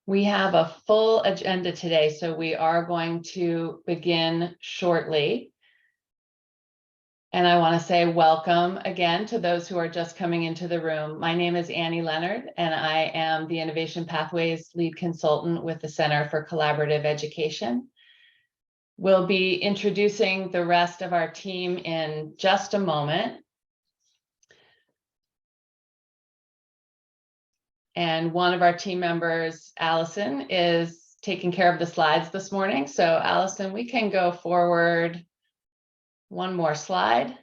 We have a full agenda today, so we are going to begin shortly. And I want to say welcome again to those who are just coming into the room. My name is Annie Leonard, and I am the Innovation Pathways Lead Consultant with the Center for Collaborative Education. We'll be introducing the rest of our team in just a moment. And one of our team members, Allison, is taking care of the slides this morning. So Allison, we can go forward one more slide.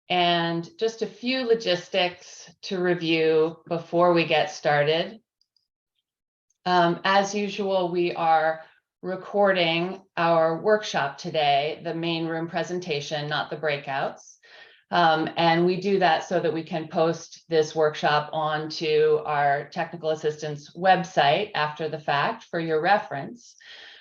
And just a few logistics to review before we get started. As usual, we are recording our workshop today, the main room presentation, not the breakouts. And we do that so that we can post this workshop onto our technical assistance website after the fact for your reference.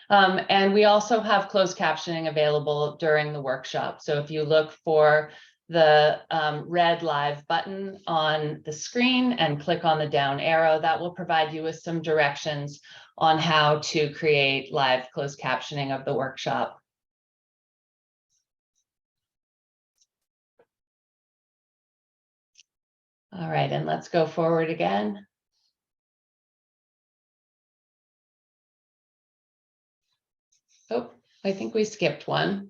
And we also have closed captioning available during the workshop. So if you look for the red live button on the screen and click on the down arrow, that will provide you with some directions on how to create live closed captioning of the workshop. All right, and let's go forward again. Oh, I think we skipped one.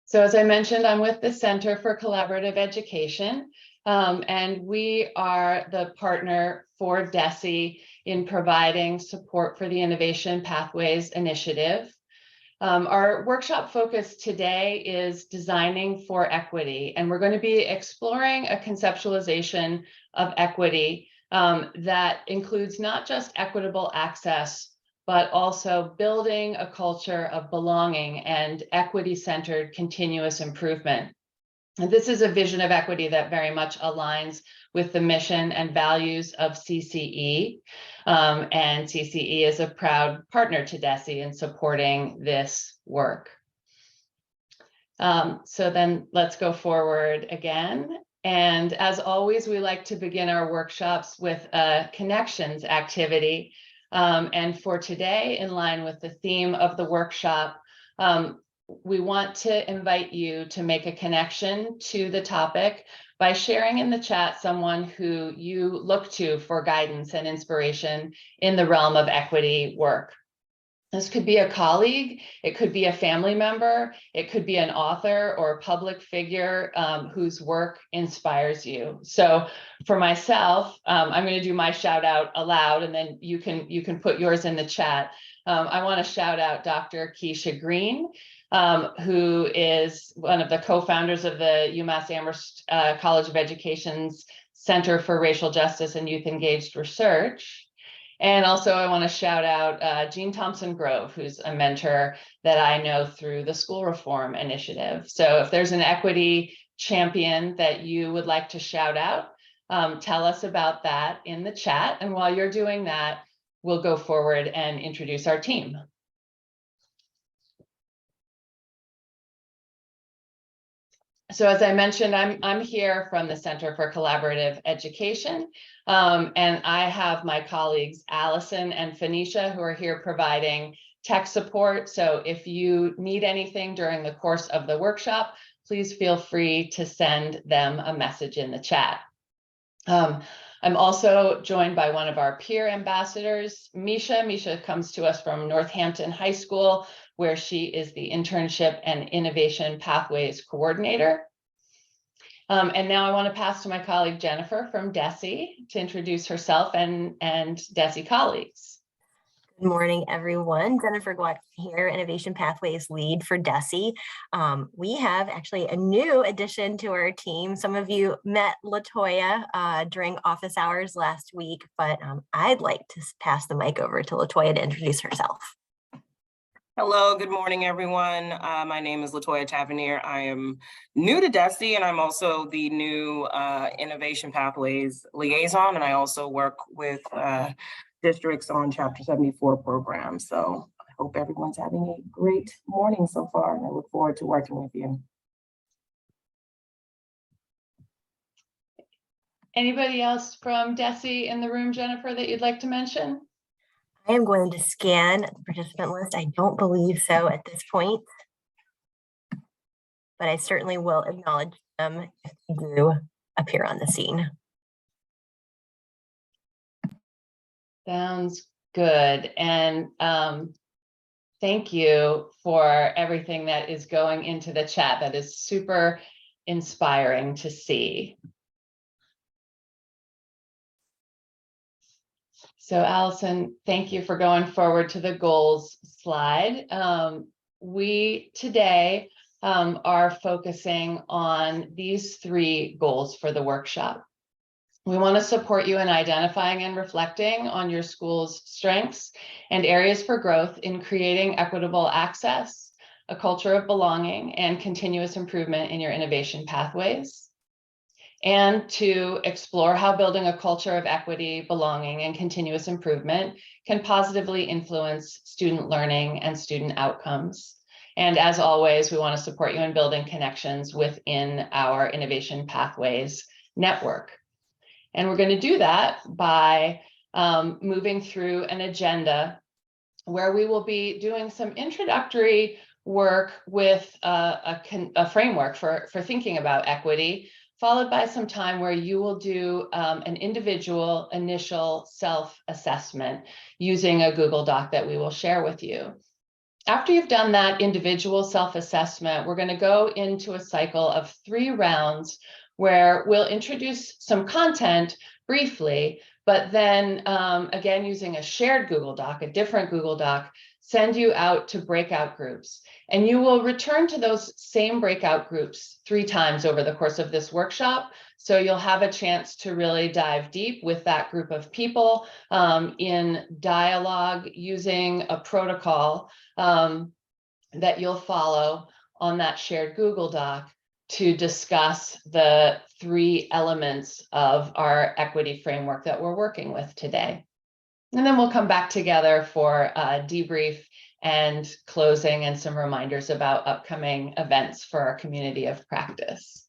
So as I mentioned, I'm with the Center for Collaborative Education, and we are the partner for DESE in providing support for the Innovation Pathways Initiative. Our workshop focus today is designing for equity, and we're going to be exploring a conceptualization of equity that includes not just equitable access, but also building a culture of belonging and equity-centered continuous improvement. And this is a vision of equity that very much aligns with the mission and values of CCE. And CCE is a proud partner to DESE in supporting this work. So then let's go forward again. And as always, we like to begin our workshops with a connections activity. And for today, in line with the theme of the workshop, we want to invite you to make a connection to the topic by sharing in the chat someone who you look to for guidance and inspiration in the realm of equity work. This could be a colleague, it could be a family member, it could be an author or a public figure whose work inspires you. So for myself, I'm going to do my shout out aloud, and then you can put yours in the chat. I want to shout out Dr. Keisha Green, who is one of the co-founders of the UMass Amherst College of Education's Center for Racial Justice and Youth Engaged Research. And also I want to shout out Jean Thompson Grove, who's a mentor that I know through the School Reform Initiative. So if there's an equity champion that you would like to shout out, tell us about that in the chat. And while you're doing that, we'll go forward and introduce our team. So as I mentioned, I'm here from the Center for Collaborative Education, and I have my colleagues Allison and Phoenicia who are here providing tech support. So if you need anything during the course of the workshop, please feel free to send them a message in the chat. I'm also joined by one of our peer ambassadors, Misha. Misha comes to us from Northampton High School, where she is the Internship and Innovation Pathways Coordinator. And now I want to pass to my colleague Jennifer from DESE to introduce herself and DESE colleagues. Good morning, everyone. Jennifer Gwatt here, Innovation Pathways Lead for DESE. We have actually a new addition to our team. Some of you met Latoya during office hours last week, but I'd like to pass the mic over to Latoya to introduce herself. Hello, good morning, everyone. My name is Latoya Tavernier. I am new to DESE, and I'm also the new Innovation Pathways Liaison, and I also work with districts on Chapter 74 programs. So I hope everyone's having a great morning so far, and I look forward to working with you. Anybody else from DESE in the room, Jennifer, that you'd like to mention? I am going to scan the participant list. I don't believe so at this point, but I certainly will acknowledge them if they do appear on the scene. Sounds good. And thank you for everything that is going into the chat. That is super inspiring to see. So Allison, thank you for going forward to the goals slide. We today are focusing on these 3 goals for the workshop. We want to support you in identifying and reflecting on your school's strengths and areas for growth in creating equitable access, a culture of belonging, and continuous improvement in your innovation pathways, and to explore how building a culture of equity, belonging, and continuous improvement can positively influence student learning and student outcomes. And as always, we want to support you in building connections within our Innovation Pathways network. And we're going to do that by moving through an agenda where we will be doing some introductory work with a framework for thinking about equity, followed by some time where you will do an individual initial self-assessment using a Google Doc that we will share with you. After you've done that individual self-assessment, we're going to go into a cycle of 3 rounds where we'll introduce some content briefly, but then again, using a shared Google Doc, a different Google Doc, send you out to breakout groups. And you will return to those same breakout groups 3 times over the course of this workshop. So you'll have a chance to really dive deep with that group of people in dialogue using a protocol that you'll follow on that shared Google Doc to discuss the 3 elements of our equity framework that we're working with today. And then we'll come back together for a debrief and closing and some reminders about upcoming events for our community of practice.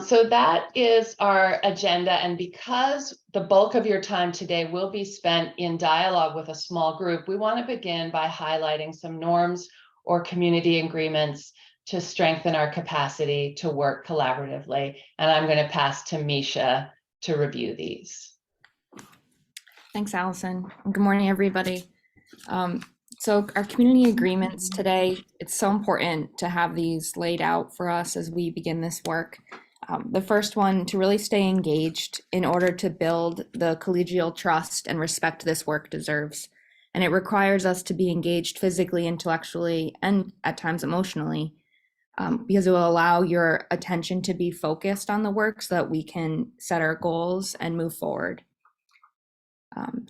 So that is our agenda. And because the bulk of your time today will be spent in dialogue with a small group, we want to begin by highlighting some norms or community agreements to strengthen our capacity to work collaboratively. And I'm going to pass to Misha to review these. Thanks, Allison. Good morning, everybody. So our community agreements today, it's so important to have these laid out for us as we begin this work. The first one, to really stay engaged in order to build the collegial trust and respect this work deserves. And it requires us to be engaged physically, intellectually, and at times emotionally, because it will allow your attention to be focused on the work so that we can set our goals and move forward.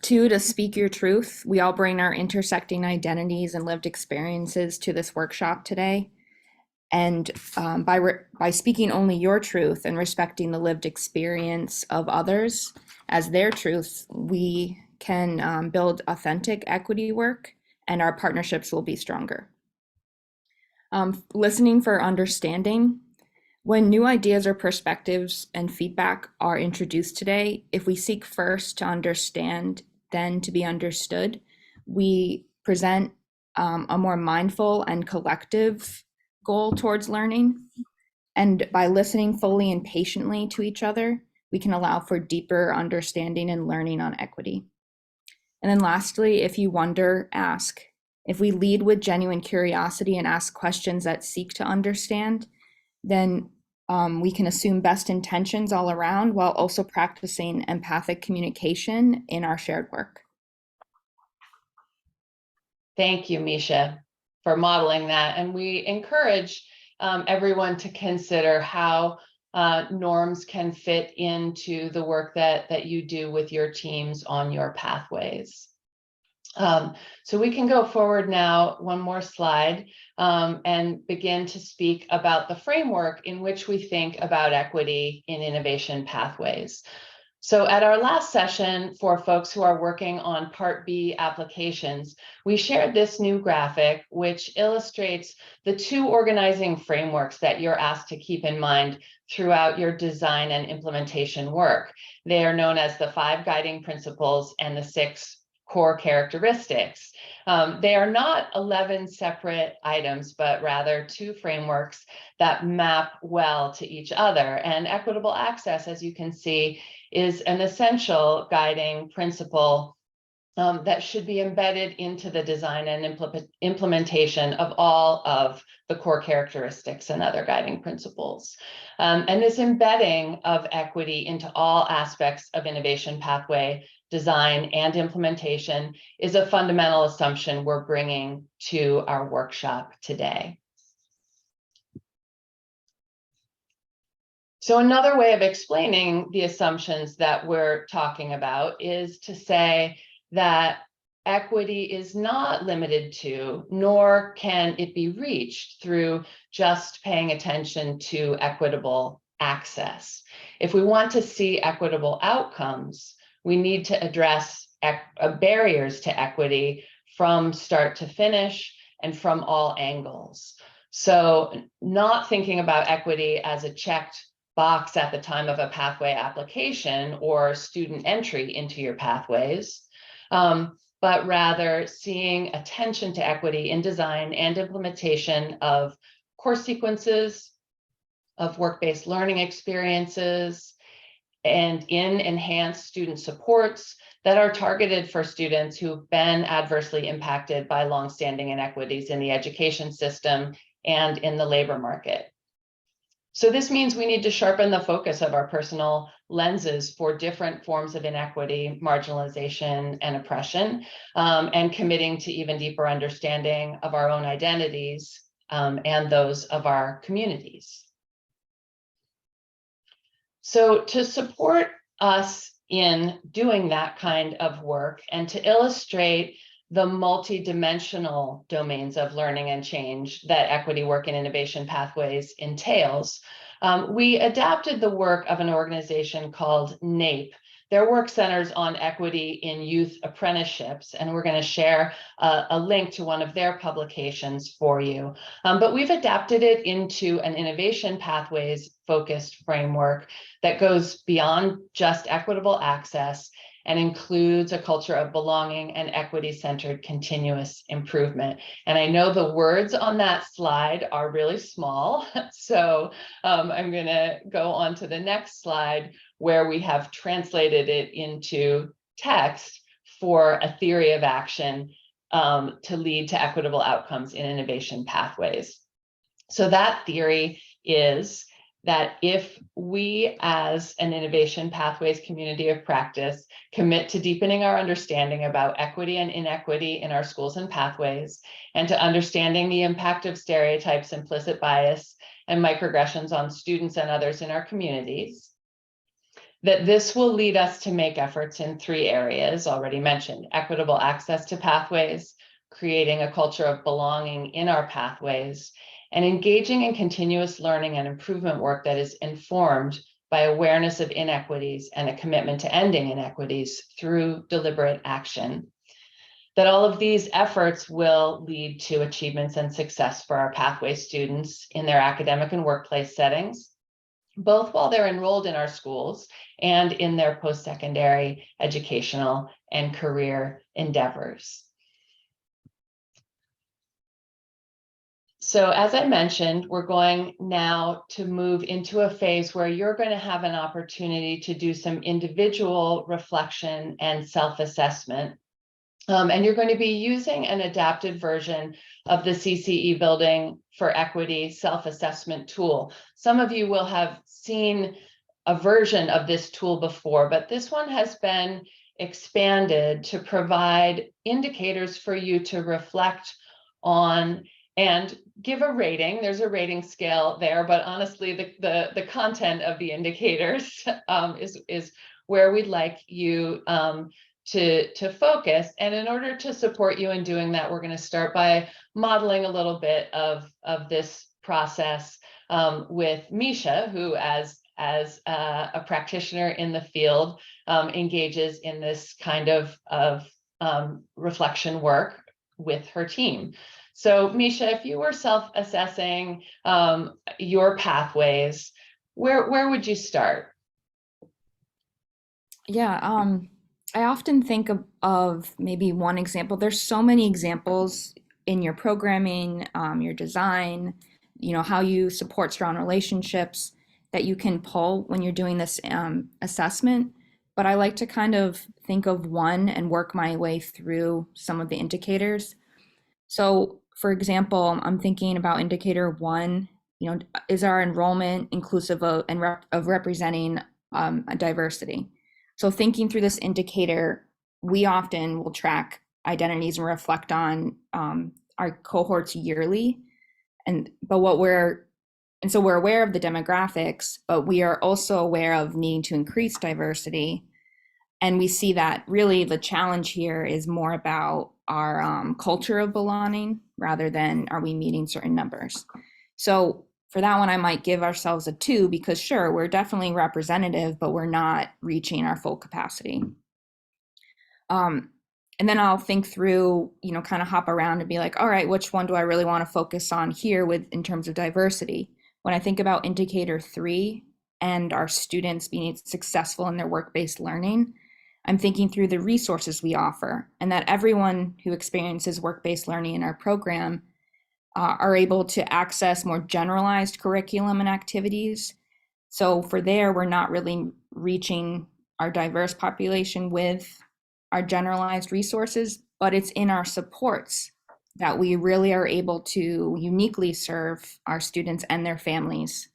2, to speak your truth. We all bring our intersecting identities and lived experiences to this workshop today. And by speaking only your truth and respecting the lived experience of others as their truth, we can build authentic equity work, and our partnerships will be stronger. Listening for understanding. When new ideas or perspectives and feedback are introduced today, if we seek first to understand, then to be understood, we present a more mindful and collective goal towards learning. And by listening fully and patiently to each other, we can allow for deeper understanding and learning on equity. And then lastly, if you wonder, ask. If we lead with genuine curiosity and ask questions that seek to understand, then we can assume best intentions all around while also practicing empathic communication in our shared work. Thank you, Misha, for modeling that. And we encourage everyone to consider how norms can fit into the work that you do with your teams on your pathways. So we can go forward now, one more slide, and begin to speak about the framework in which we think about equity in innovation pathways. So at our last session, for folks who are working on Part B applications, we shared this new graphic, which illustrates the 2 organizing frameworks that you're asked to keep in mind throughout your design and implementation work. They are known as the 5 guiding principles and the 6 core characteristics. They are not 11 separate items, but rather 2 frameworks that map well to each other. And equitable access, as you can see, is an essential guiding principle that should be embedded into the design and implementation of all of the core characteristics and other guiding principles. And this embedding of equity into all aspects of innovation pathway design and implementation is a fundamental assumption we're bringing to our workshop today. So another way of explaining the assumptions that we're talking about is to say that equity is not limited to, nor can it be reached through just paying attention to equitable access. If we want to see equitable outcomes, we need to address barriers to equity from start to finish and from all angles. So not thinking about equity as a checked box at the time of a pathway application or student entry into your pathways, but rather seeing attention to equity in design and implementation of course sequences, of work-based learning experiences, and in enhanced student supports that are targeted for students who've been adversely impacted by longstanding inequities in the education system and in the labor market. So this means we need to sharpen the focus of our personal lenses for different forms of inequity, marginalization, and oppression, and committing to even deeper understanding of our own identities and those of our communities. So to support us in doing that kind of work and to illustrate the multidimensional domains of learning and change that equity work and innovation pathways entails, we adapted the work of an organization called NAEP. Their work centers on equity in youth apprenticeships, and we're going to share a link to one of their publications for you. But we've adapted it into an innovation pathways focused framework that goes beyond just equitable access and includes a culture of belonging and equity-centered continuous improvement. And I know the words on that slide are really small, so I'm going to go on to the next slide where we have translated it into text for a theory of action to lead to equitable outcomes in innovation pathways. So that theory is that if we as an innovation pathways community of practice commit to deepening our understanding about equity and inequity in our schools and pathways, and to understanding the impact of stereotypes, implicit bias, and microaggressions on students and others in our communities, that this will lead us to make efforts in 3 areas already mentioned: equitable access to pathways, creating a culture of belonging in our pathways, and engaging in continuous learning and improvement work that is informed by awareness of inequities and a commitment to ending inequities through deliberate action. That all of these efforts will lead to achievements and success for our pathway students in their academic and workplace settings, both while they're enrolled in our schools and in their post-secondary educational and career endeavors. So as I mentioned, we're going now to move into a phase where you're going to have an opportunity to do some individual reflection and self-assessment. And you're going to be using an adapted version of the CCE Building for Equity self-assessment tool. Some of you will have seen a version of this tool before, but this one has been expanded to provide indicators for you to reflect on and give a rating. There's a rating scale there, but honestly, the content of the indicators is where we'd like you to focus. And in order to support you in doing that, we're going to start by modeling a little bit of this process with Misha, who, as as a practitioner in the field, engages in this kind of reflection work with her team. So Misha, if you were self-assessing your pathways, where would you start? Yeah, I often think of maybe one example. There's so many examples in your programming, your design, how you support strong relationships that you can pull when you're doing this assessment. But I like to kind of think of one and work my way through some of the indicators. So, for example, I'm thinking about indicator one, is our enrollment inclusive of representing a diversity? So thinking through this indicator, we often will track identities and reflect on our cohorts yearly. So we're aware of the demographics, but we are also aware of needing to increase diversity. And we see that really the challenge here is more about our culture of belonging rather than are we meeting certain numbers. So for that one, I might give ourselves a 2 because sure, we're definitely representative, but we're not reaching our full capacity. And then I'll think through, kind of hop around and be like, all right, which one do I really want to focus on here in terms of diversity? When I think about indicator 3 and our students being successful in their work-based learning, I'm thinking through the resources we offer and that everyone who experiences work-based learning in our program are able to access more generalized curriculum and activities. So for there, we're not really reaching our diverse population with our generalized resources, but it's in our supports that we really are able to uniquely serve our students and their families.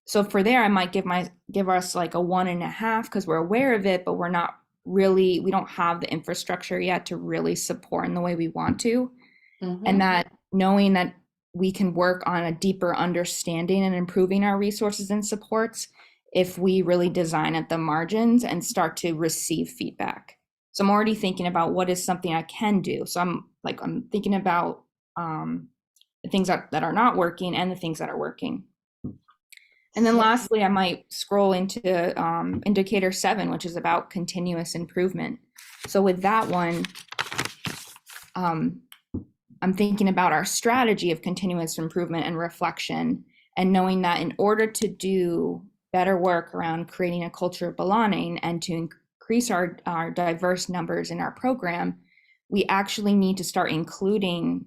So for there, I might give us like a 1.5 because we're aware of it, but we don't have the infrastructure yet to really support in the way we want to. Mm-hmm. And that knowing that we can work on a deeper understanding and improving our resources and supports if we really design at the margins and start to receive feedback. So I'm already thinking about what is something I can do. So I'm thinking about the things that are not working and the things that are working. And then lastly, I might scroll into indicator 7, which is about continuous improvement. So with that one, I'm thinking about our strategy of continuous improvement and reflection, and knowing that in order to do better work around creating a culture of belonging and to increase our diverse numbers in our program, we actually need to start including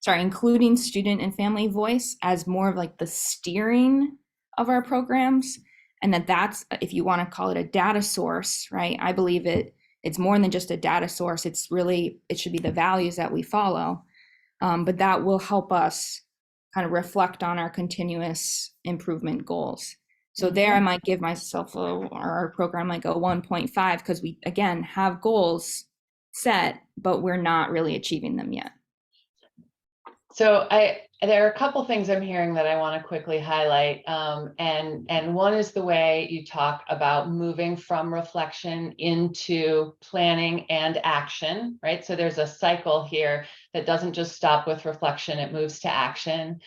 including student and family voice as more of like the steering of our programs. And that's, if you want to call it a data source, right? I believe it's more than just a data source. It should be the values that we follow. But that will help us kind of reflect on our continuous improvement goals. So there I might give myself our program like a 1.5 because we, again, have goals set, but we're not really achieving them yet. So there are a couple things I'm hearing that I want to quickly highlight. And one is the way you talk about moving from reflection into planning and action, right? So there's a cycle here that doesn't just stop with reflection, it moves to action.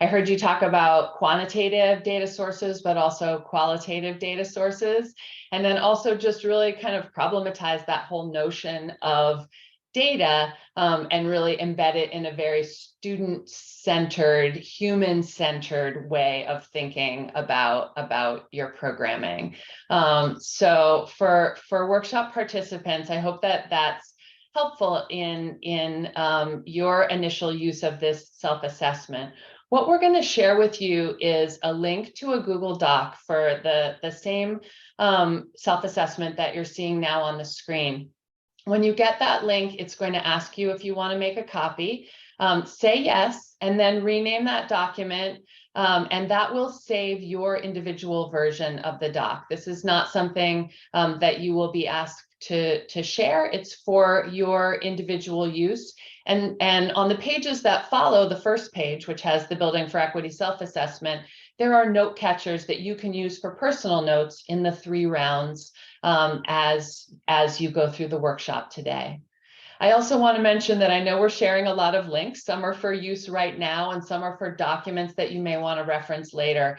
I heard you talk about quantitative data sources, but also qualitative data sources. And then also just really kind of problematize that whole notion of data and really embed it in a very student-centered, human-centered way of thinking about your programming. So for workshop participants, I hope that that's helpful in your initial use of this self-assessment. What we're going to share with you is a link to a Google Doc for the same self-assessment that you're seeing now on the screen. When you get that link, it's going to ask you if you want to make a copy. Say yes, and then rename that document, and that will save your individual version of the doc. This is not something that you will be asked to share. It's for your individual use. And on the pages that follow the first page, which has the Building for Equity self-assessment, there are note catchers that you can use for personal notes in the 3 rounds as you go through the workshop today. I also want to mention that I know we're sharing a lot of links. Some are for use right now and some are for documents that you may want to reference later.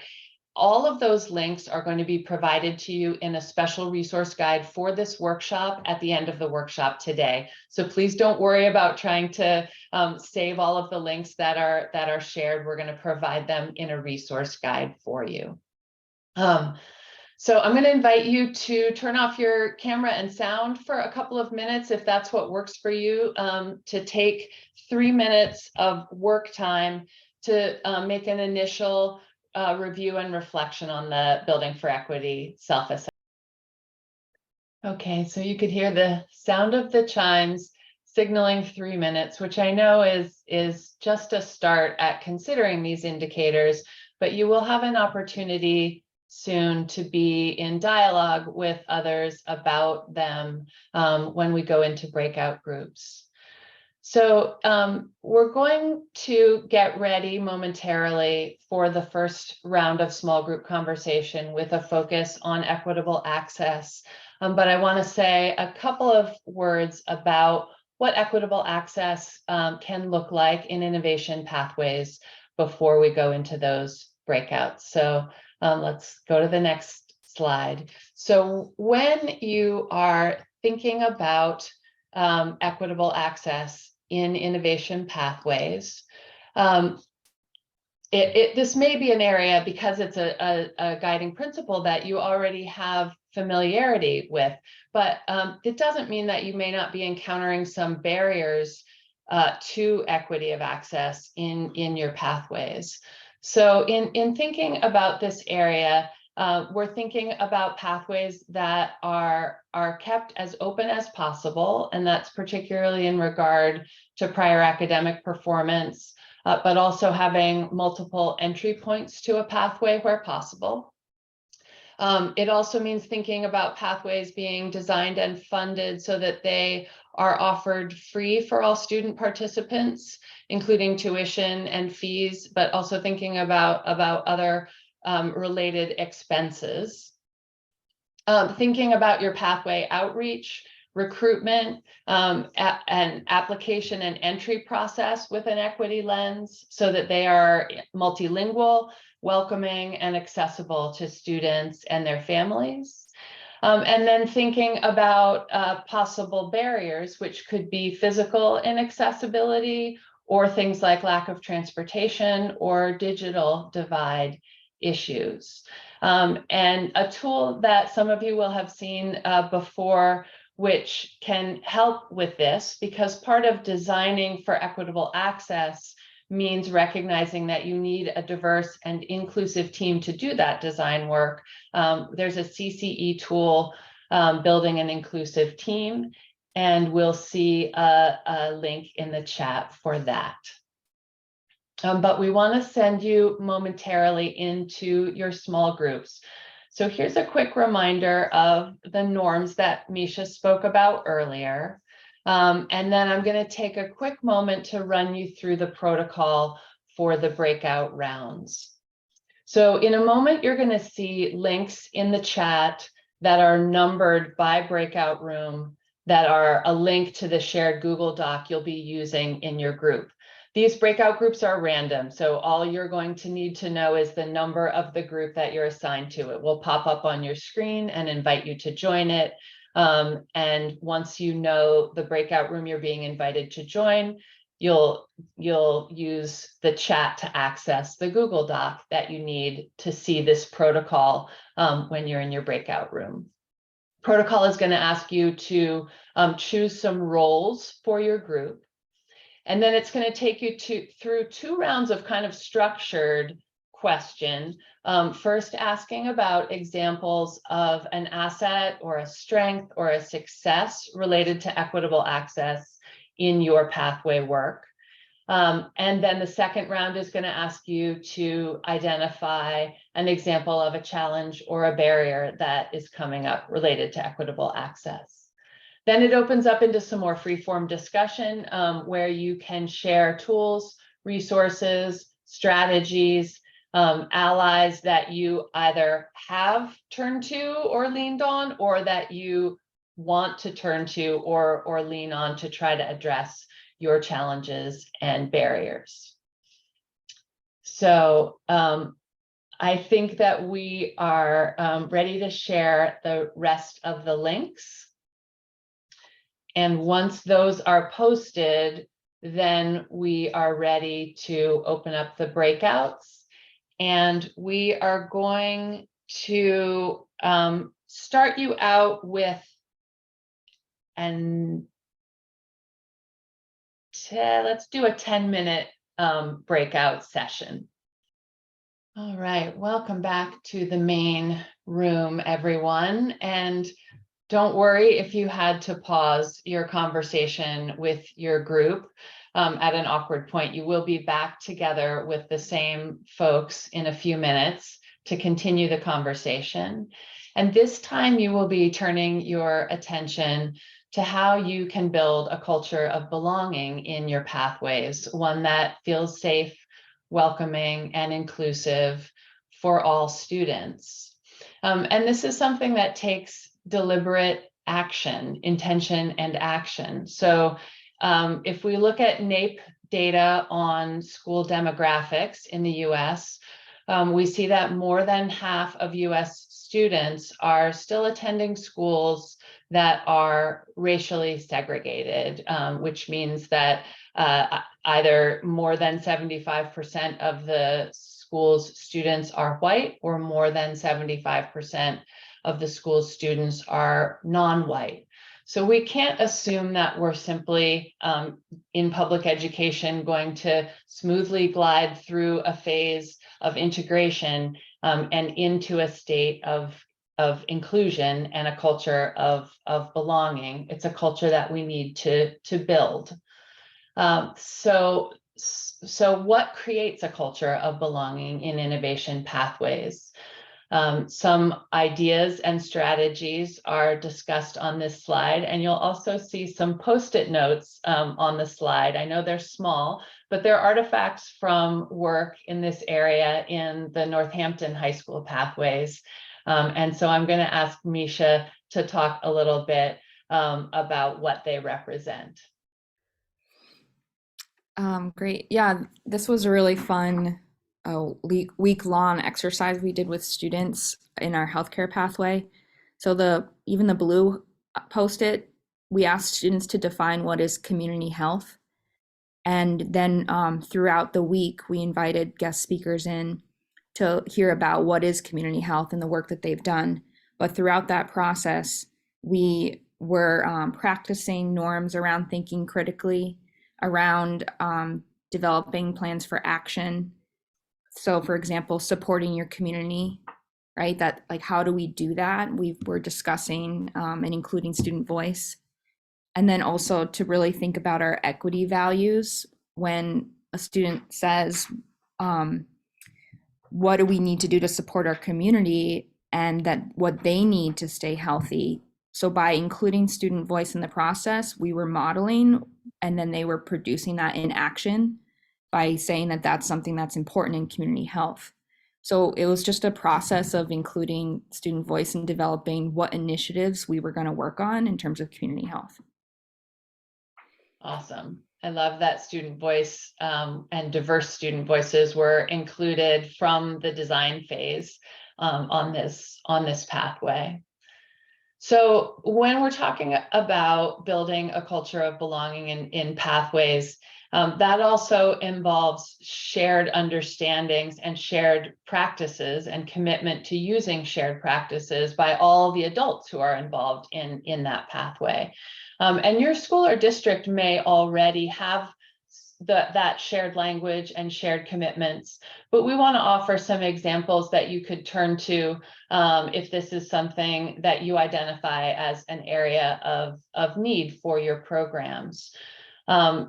All of those links are going to be provided to you in a special resource guide for this workshop at the end of the workshop today. So please don't worry about trying to save all of the links that are shared. We're going to provide them in a resource guide for you. So I'm going to invite you to turn off your camera and sound for a couple of minutes, if that's what works for you, to take 3 minutes of work time to make an initial review and reflection on the Building for Equity self-assessment. Okay, so you could hear the sound of the chimes signaling 3 minutes, which I know is just a start at considering these indicators, but you will have an opportunity soon to be in dialogue with others about them when we go into breakout groups. So we're going to get ready momentarily for the first round of small group conversation with a focus on equitable access. But I want to say a couple of words about what equitable access can look like in innovation pathways before we go into those breakouts. So let's go to the next slide. So when you are thinking about equitable access in innovation pathways, this may be an area, because it's a guiding principle, that you already have familiarity with, but it doesn't mean that you may not be encountering some barriers to equity of access in your pathways. So in thinking about this area, we're thinking about pathways that are kept as open as possible, and that's particularly in regard to prior academic performance, but also having multiple entry points to a pathway where possible. It also means thinking about pathways being designed and funded so that they are offered free for all student participants, including tuition and fees, but also thinking about other related expenses. Thinking about your pathway outreach, recruitment, and application and entry process with an equity lens so that they are multilingual, welcoming, and accessible to students and their families. And then thinking about possible barriers, which could be physical inaccessibility or things like lack of transportation or digital divide issues. And a tool that some of you will have seen before, which can help with this, because part of designing for equitable access means recognizing that you need a diverse and inclusive team to do that design work. There's a CCE tool, Building an Inclusive Team, and we'll see a link in the chat for that. But we want to send you momentarily into your small groups. So here's a quick reminder of the norms that Misha spoke about earlier. And then I'm going to take a quick moment to run you through the protocol for the breakout rounds. So in a moment, you're going to see links in the chat that are numbered by breakout room that are a link to the shared Google Doc you'll be using in your group. These breakout groups are random, so all you're going to need to know is the number of the group that you're assigned to. It will pop up on your screen and invite you to join it. And once you know the breakout room you're being invited to join, you'll use the chat to access the Google Doc that you need to see this protocol when you're in your breakout room. Protocol is going to ask you to choose some roles for your group. And then it's going to take you through 2 rounds of kind of structured question. First, asking about examples of an asset or a strength or a success related to equitable access in your pathway work. And then the second round is going to ask you to identify an example of a challenge or a barrier that is coming up related to equitable access. Then it opens up into some more free-form discussion where you can share tools, resources, strategies, allies that you either have turned to or leaned on, or that you want to turn to or lean on to try to address your challenges and barriers. So I think that we are ready to share the rest of the links. And once those are posted, then we are ready to open up the breakouts. And we are going to start you out with let's do a 10-minute breakout session. All right, welcome back to the main room, everyone. And don't worry if you had to pause your conversation with your group at an awkward point. You will be back together with the same folks in a few minutes to continue the conversation. And this time you will be turning your attention to how you can build a culture of belonging in your pathways, one that feels safe, welcoming, and inclusive for all students. And this is something that takes deliberate action, intention, and action. So if we look at NAEP data on school demographics in the US, we see that more than half of US students are still attending schools that are racially segregated, which means that either more than 75% of the school's students are white, or more than 75% of the school's students are non-white. So we can't assume that we're simply in public education going to smoothly glide through a phase of integration and into a state of inclusion and a culture of belonging. It's a culture that we need to build. So what creates a culture of belonging in innovation pathways? Some ideas and strategies are discussed on this slide, and you'll also see some Post-it notes on the slide. I know they're small, but they're artifacts from work in this area in the Northampton High School pathways. And so I'm going to ask Misha to talk a little bit about what they represent. Great. Yeah, this was a really fun week-long exercise we did with students in our healthcare pathway. So even the blue Post-it, we asked students to define what is community health. And then throughout the week, we invited guest speakers in to hear about what is community health and the work that they've done. But throughout that process, we were practicing norms around thinking critically, around developing plans for action. So for example, supporting your community, right? That, like, how do we do that? We're discussing and including student voice. And then also to really think about our equity values when a student says, what do we need to do to support our community, and that what they need to stay healthy. So by including student voice in the process, we were modeling, and then they were producing that in action by saying that that's something that's important in community health. So it was just a process of including student voice and developing what initiatives we were going to work on in terms of community health. Awesome. I love that student voice and diverse student voices were included from the design phase on this pathway. So when we're talking about building a culture of belonging in pathways, that also involves shared understandings and shared practices and commitment to using shared practices by all the adults who are involved in that pathway. And your school or district may already have that shared language and shared commitments, but we want to offer some examples that you could turn to if this is something that you identify as an area of need for your programs.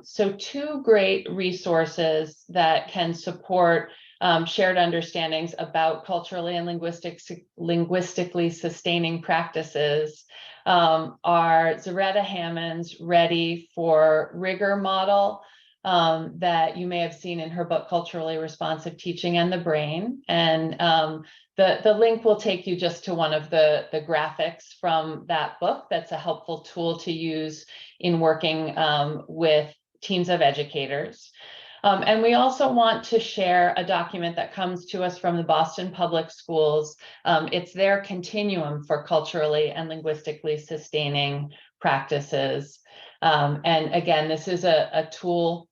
So two great resources that can support shared understandings about culturally and linguistically sustaining practices are Zaretta Hammond's Ready for Rigor model that you may have seen in her book, Culturally Responsive Teaching and the Brain. And the link will take you just to one of the graphics from that book. That's a helpful tool to use in working with teams of educators. And we also want to share a document that comes to us from the Boston Public Schools. It's their continuum for culturally and linguistically sustaining practices. And again, this is a tool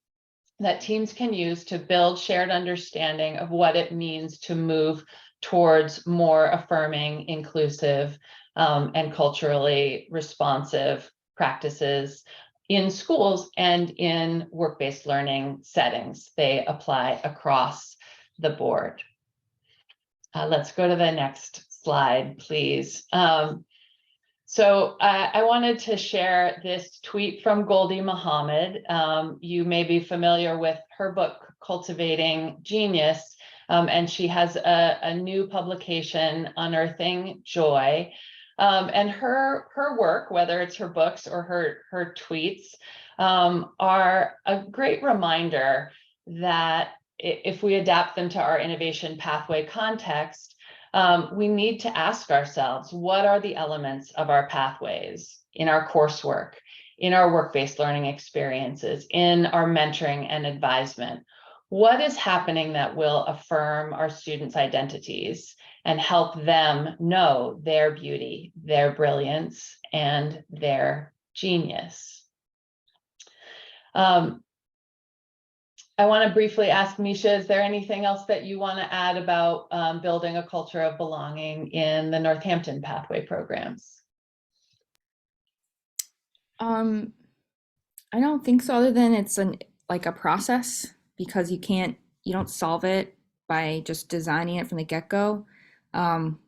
that teams can use to build shared understanding of what it means to move towards more affirming, inclusive, and culturally responsive practices in schools and in work-based learning settings. They apply across the board. Let's go to the next slide, please. So I wanted to share this tweet from Goldie Mohammed. You may be familiar with her book, Cultivating Genius, and she has a new publication, Unearthing Joy. And her work, whether it's her books or her tweets, are a great reminder that if we adapt them to our innovation pathway context, we need to ask ourselves, what are the elements of our pathways in our coursework, in our work-based learning experiences, in our mentoring and advisement? What is happening that will affirm our students' identities and help them know their beauty, their brilliance, and their genius? I want to briefly ask Misha, is there anything else that you want to add about building a culture of belonging in the Northampton Pathway programs? I don't think so, other than it's like a process, because you don't solve it by just designing it from the get-go.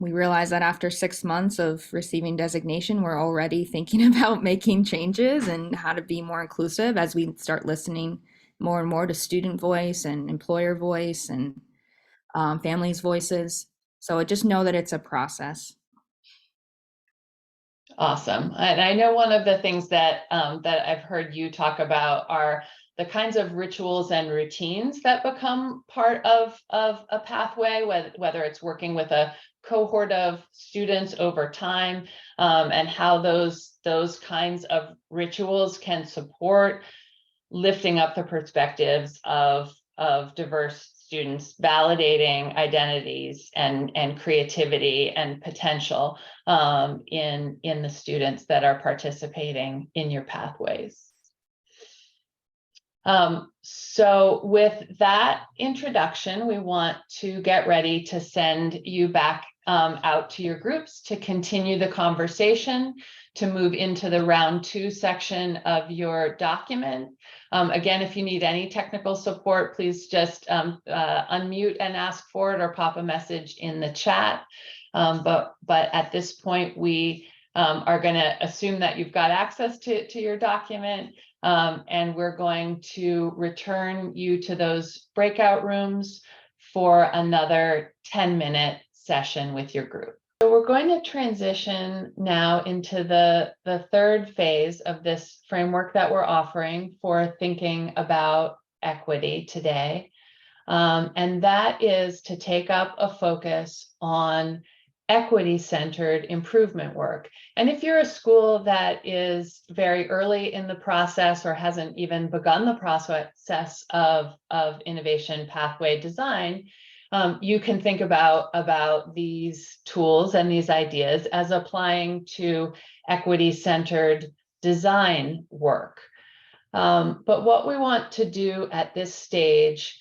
We realize that after 6 months of receiving designation, we're already thinking about making changes and how to be more inclusive as we start listening more and more to student voice and employer voice and families' voices. So just know that it's a process. Awesome. And I know one of the things that that I've heard you talk about are the kinds of rituals and routines that become part of a pathway, whether it's working with a cohort of students over time, and how those kinds of rituals can support lifting up the perspectives of diverse students, validating identities and creativity and potential in the students that are participating in your pathways. So with that introduction, we want to get ready to send you back out to your groups to continue the conversation, to move into the round 2 section of your document. Again, if you need any technical support, please just unmute and ask for it or pop a message in the chat. But at this point, we are going to assume that you've got access to your document, and we're going to return you to those breakout rooms for another 10-minute session with your group. So we're going to transition now into the third phase of this framework that we're offering for thinking about equity today. And that is to take up a focus on equity-centered improvement work. And if you're a school that is very early in the process or hasn't even begun the process of innovation pathway design, you can think about these tools and these ideas as applying to equity-centered design work. But what we want to do at this stage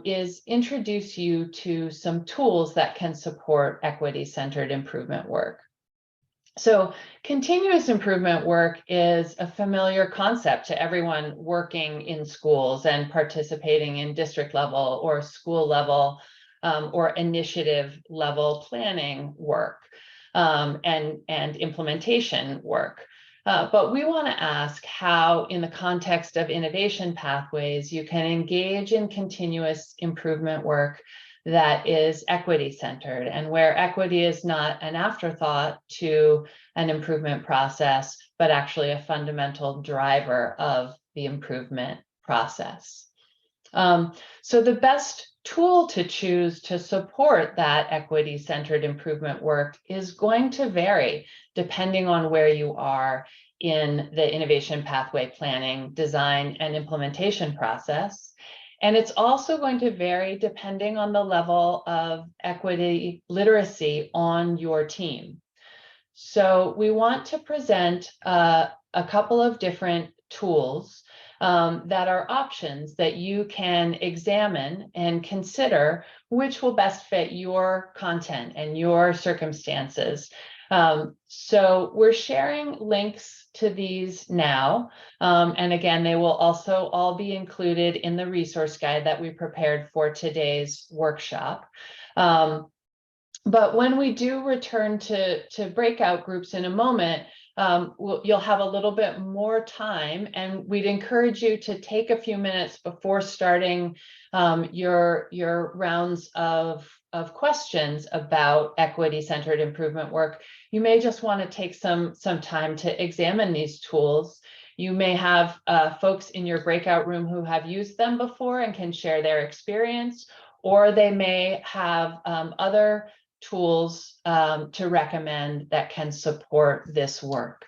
is introduce you to some tools that can support equity-centered improvement work. So continuous improvement work is a familiar concept to everyone working in schools and participating in district level or school level or initiative level planning work and implementation work. But we want to ask how, in the context of innovation pathways, you can engage in continuous improvement work that is equity-centered and where equity is not an afterthought to an improvement process, but actually a fundamental driver of the improvement process. So the best tool to choose to support that equity-centered improvement work is going to vary depending on where you are in the innovation pathway planning, design, and implementation process. And it's also going to vary depending on the level of equity literacy on your team. So we want to present a couple of different tools that are options that you can examine and consider which will best fit your content and your circumstances. So we're sharing links to these now. And again, they will also all be included in the resource guide that we prepared for today's workshop. But when we do return to breakout groups in a moment, you'll have a little bit more time, and we'd encourage you to take a few minutes before starting your rounds of questions about equity-centered improvement work. You may just want to take some time to examine these tools. You may have folks in your breakout room who have used them before and can share their experience, or they may have other tools to recommend that can support this work.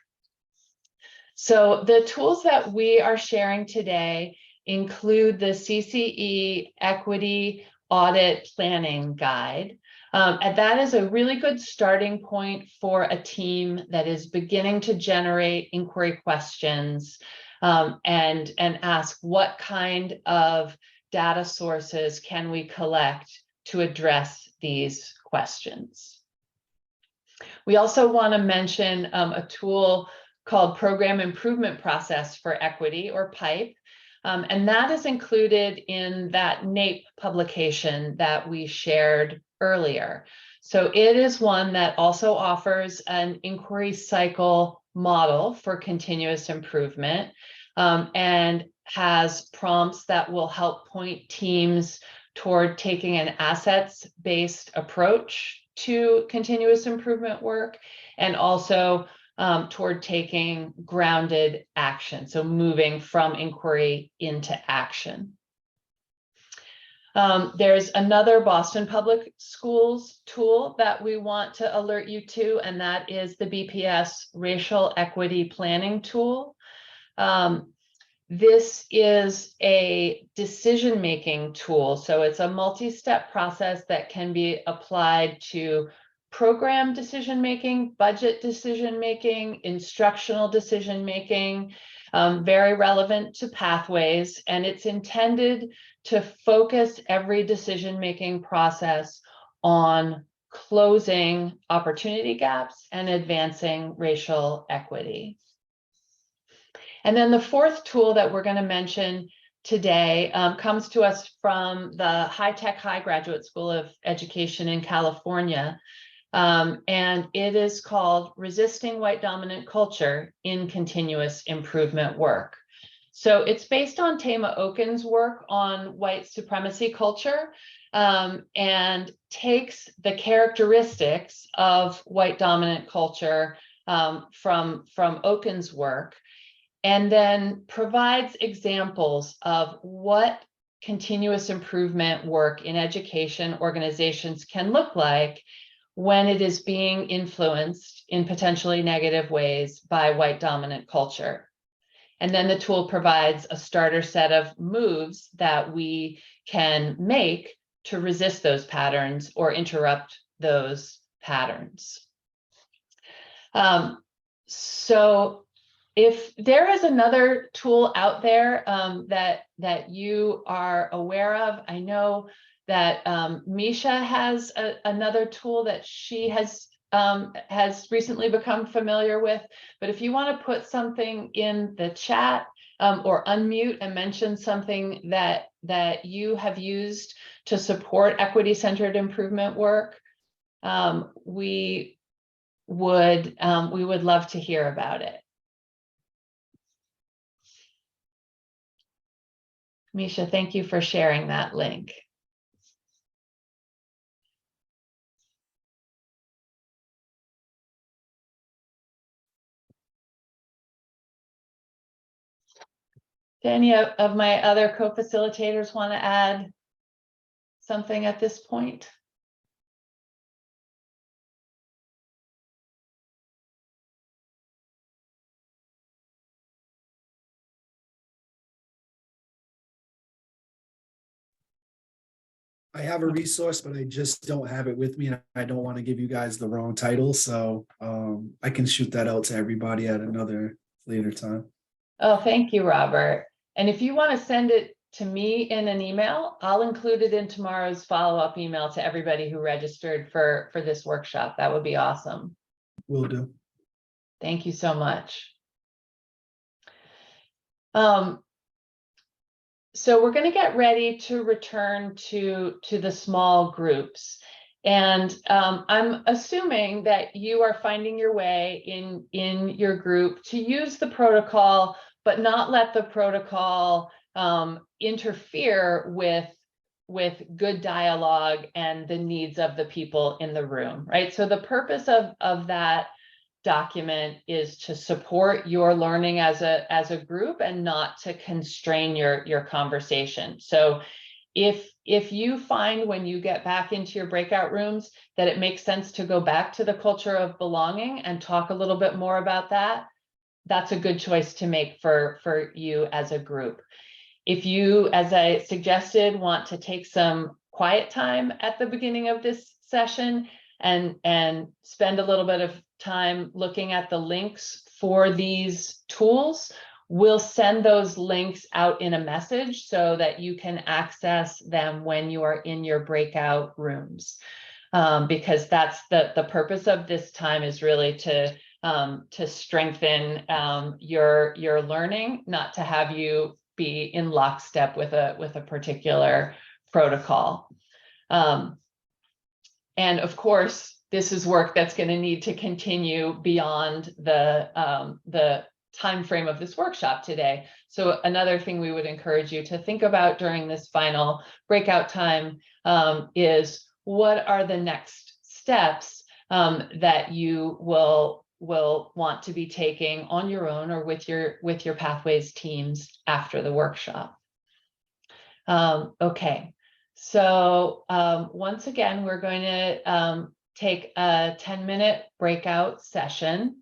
So the tools that we are sharing today include the CCE Equity Audit Planning Guide. And that is a really good starting point for a team that is beginning to generate inquiry questions and ask what kind of data sources can we collect to address these questions. We also want to mention a tool called Program Improvement Process for Equity, or PIPE, and that is included in that NAEP publication that we shared earlier. So it is one that also offers an inquiry cycle model for continuous improvement and has prompts that will help point teams toward taking an assets-based approach to continuous improvement work, and also toward taking grounded action, so moving from inquiry into action. There's another Boston Public Schools tool that we want to alert you to, and that is the BPS Racial Equity Planning Tool. This is a decision-making tool. So it's a multi-step process that can be applied to program decision-making, budget decision-making, instructional decision-making, very relevant to pathways. And it's intended to focus every decision-making process on closing opportunity gaps and advancing racial equity. And then the fourth tool that we're going to mention today comes to us from the High Tech High Graduate School of Education in California. And it is called Resisting White Dominant Culture in Continuous Improvement Work. So it's based on Tema Okun's work on white supremacy culture and takes the characteristics of white dominant culture from Okun's work, and then provides examples of what continuous improvement work in education organizations can look like when it is being influenced in potentially negative ways by white dominant culture. And then the tool provides a starter set of moves that we can make to resist those patterns or interrupt those patterns. So if there is another tool out there that you are aware of, I know that Misha has another tool that she has recently become familiar with. But if you want to put something in the chat or unmute and mention something that you have used to support equity-centered improvement work, we would love to hear about it. Misha, thank you for sharing that link. Do any of my other co-facilitators want to add something at this point? I have a resource, but I just don't have it with me, and I don't want to give you guys the wrong title. So I can shoot that out to everybody at another later time. Oh, thank you, Robert. And if you want to send it to me in an email, I'll include it in tomorrow's follow-up email to everybody who registered for this workshop. That would be awesome. Will do. Thank you so much. So we're going to get ready to return to the small groups. And I'm assuming that you are finding your way in your group to use the protocol, but not let the protocol interfere with good dialogue and the needs of the people in the room, right? So the purpose of that document is to support your learning as a group and not to constrain your conversation. So if you find when you get back into your breakout rooms that it makes sense to go back to the culture of belonging and talk a little bit more about that, that's a good choice to make for you as a group. If you, as I suggested, want to take some quiet time at the beginning of this session and spend a little bit of time looking at the links for these tools, we'll send those links out in a message so that you can access them when you are in your breakout rooms. Because that's the purpose of this time, is really to strengthen your learning, not to have you be in lockstep with a particular protocol. And of course, this is work that's going to need to continue beyond the time frame of this workshop today. So another thing we would encourage you to think about during this final breakout time is, what are the next steps that you will want to be taking on your own or with your Pathways teams after the workshop. Okay. So once again, we're going to take a 10-minute breakout session.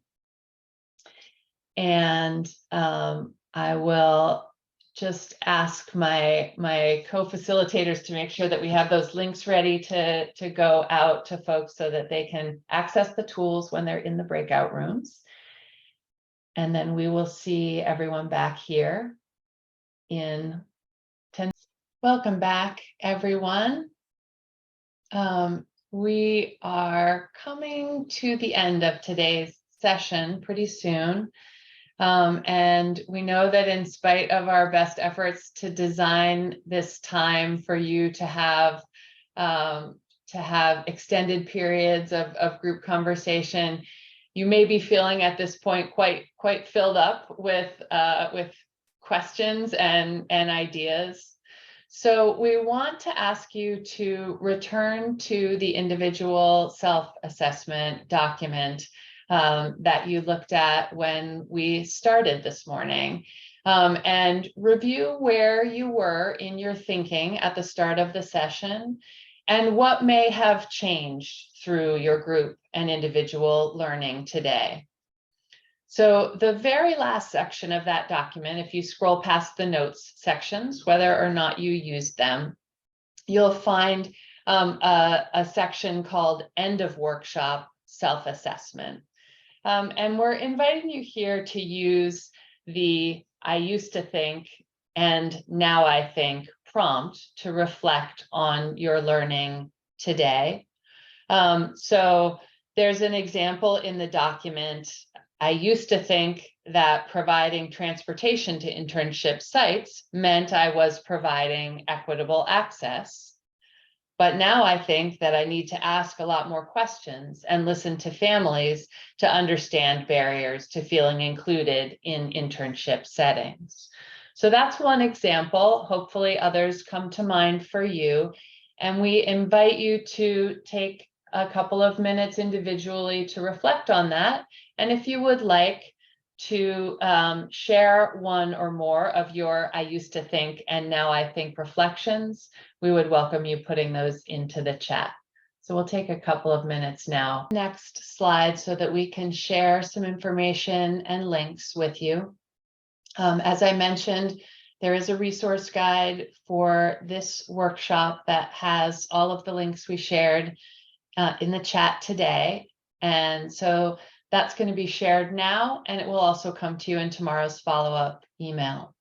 And I will just ask my co-facilitators to make sure that we have those links ready to go out to folks so that they can access the tools when they're in the breakout rooms. And then we will see everyone back here in 10. Welcome back, everyone. We are coming to the end of today's session pretty soon. And we know that in spite of our best efforts to design this time for you to have extended periods of group conversation, you may be feeling at this point quite filled up with questions and ideas. So we want to ask you to return to the individual self-assessment document that you looked at when we started this morning, and review where you were in your thinking at the start of the session and what may have changed through your group and individual learning today. So the very last section of that document, if you scroll past the notes sections, whether or not you used them, you'll find a section called End of Workshop Self-Assessment. And we're inviting you here to use the "I used to think" and "now I think" prompt to reflect on your learning today. So there's an example in the document. I used to think that providing transportation to internship sites meant I was providing equitable access. But now I think that I need to ask a lot more questions and listen to families to understand barriers to feeling included in internship settings. So that's one example. Hopefully others come to mind for you. And we invite you to take a couple of minutes individually to reflect on that. And if you would like, to share one or more of your I used to think and now I think reflections, we would welcome you putting those into the chat. So we'll take a couple of minutes now. Next slide so that we can share some information and links with you. As I mentioned, there is a resource guide for this workshop that has all of the links we shared in the chat today. And so that's going to be shared now, and it will also come to you in tomorrow's follow-up email.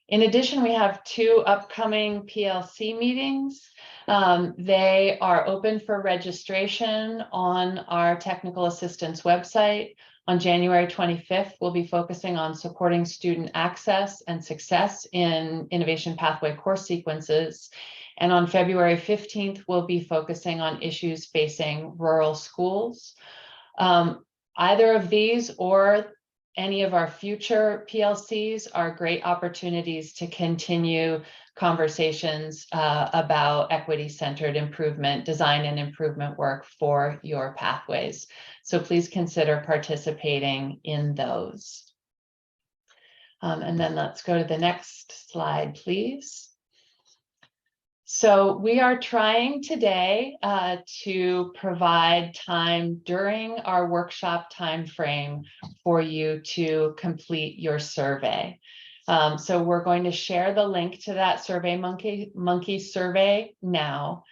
In addition, we have 2 upcoming PLC meetings. They are open for registration on our technical assistance website. On January 25th, we'll be focusing on supporting student access and success in Innovation Pathway course sequences. And on February 15th, we'll be focusing on issues facing rural schools. Either of these or any of our future PLCs are great opportunities to continue conversations about equity-centered improvement, design and improvement work for your pathways. So please consider participating in those. And then let's go to the next slide, please. So we are trying today to provide time during our workshop timeframe for you to complete your survey. So we're going to share the link to that SurveyMonkey survey now.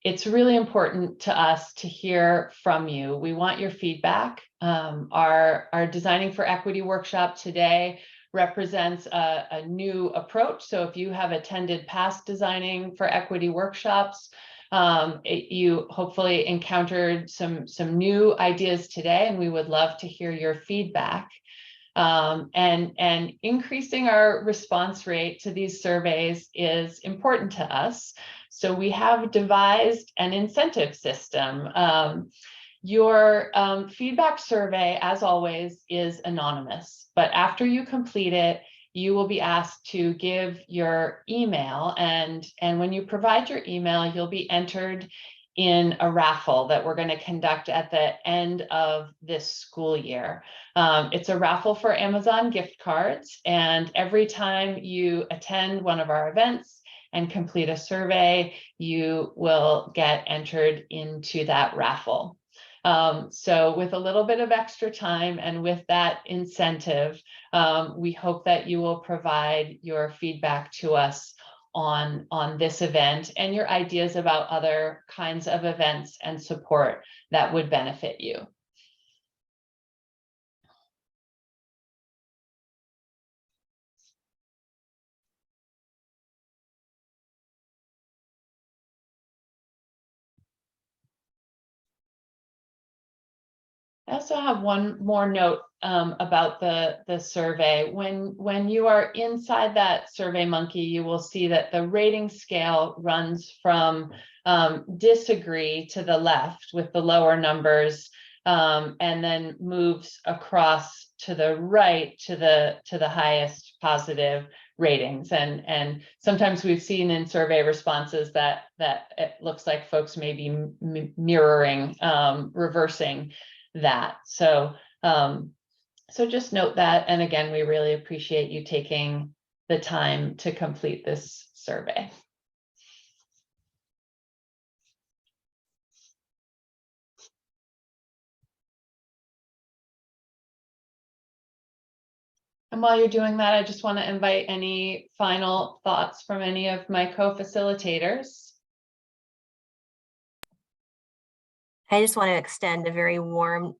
It's really important to us to hear from you. We want your feedback. Our Designing for Equity workshop today represents a new approach. So if you have attended past Designing for Equity workshops, you hopefully encountered some new ideas today, and we would love to hear your feedback. And increasing our response rate to these surveys is important to us. So we have devised an incentive system. Your feedback survey, as always, is anonymous, but after you complete it, you will be asked to give your email, and when you provide your email, you'll be entered in a raffle that we're going to conduct at the end of this school year. It's a raffle for Amazon gift cards, and every time you attend one of our events and complete a survey, you will get entered into that raffle. So with a little bit of extra time and with that incentive, we hope that you will provide your feedback to us on this event and your ideas about other kinds of events and support that would benefit you. I also have one more note about the survey. When you are inside that SurveyMonkey, you will see that the rating scale runs from disagree to the left with the lower numbers, and then moves across to the right to the highest positive ratings. And sometimes we've seen in survey responses that it looks like folks may be mirroring, reversing that. So just note that. And again, we really appreciate you taking the time to complete this survey. And while you're doing that, I just want to invite any final thoughts from any of my co-facilitators. I just want to extend a very warm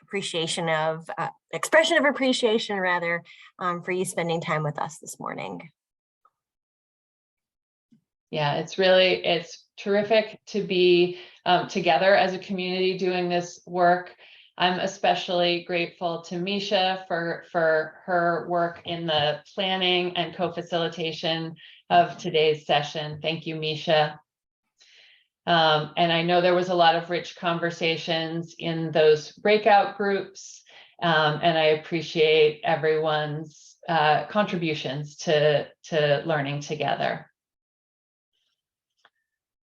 appreciation of expression of appreciation rather for you spending time with us this morning. Yeah, it's terrific to be together as a community doing this work. I'm especially grateful to Misha for her work in the planning and co-facilitation of today's session. Thank you, Misha. And I know there was a lot of rich conversations in those breakout groups, and I appreciate everyone's contributions to learning together.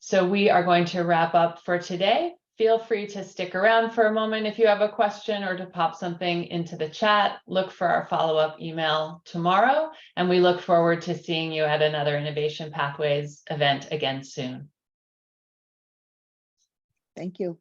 So we are going to wrap up for today. feel free to stick around for a moment if you have a question or to pop something into the chat. Look for our follow-up email tomorrow, and we look forward to seeing you at another Innovation Pathways event again soon. Thank you.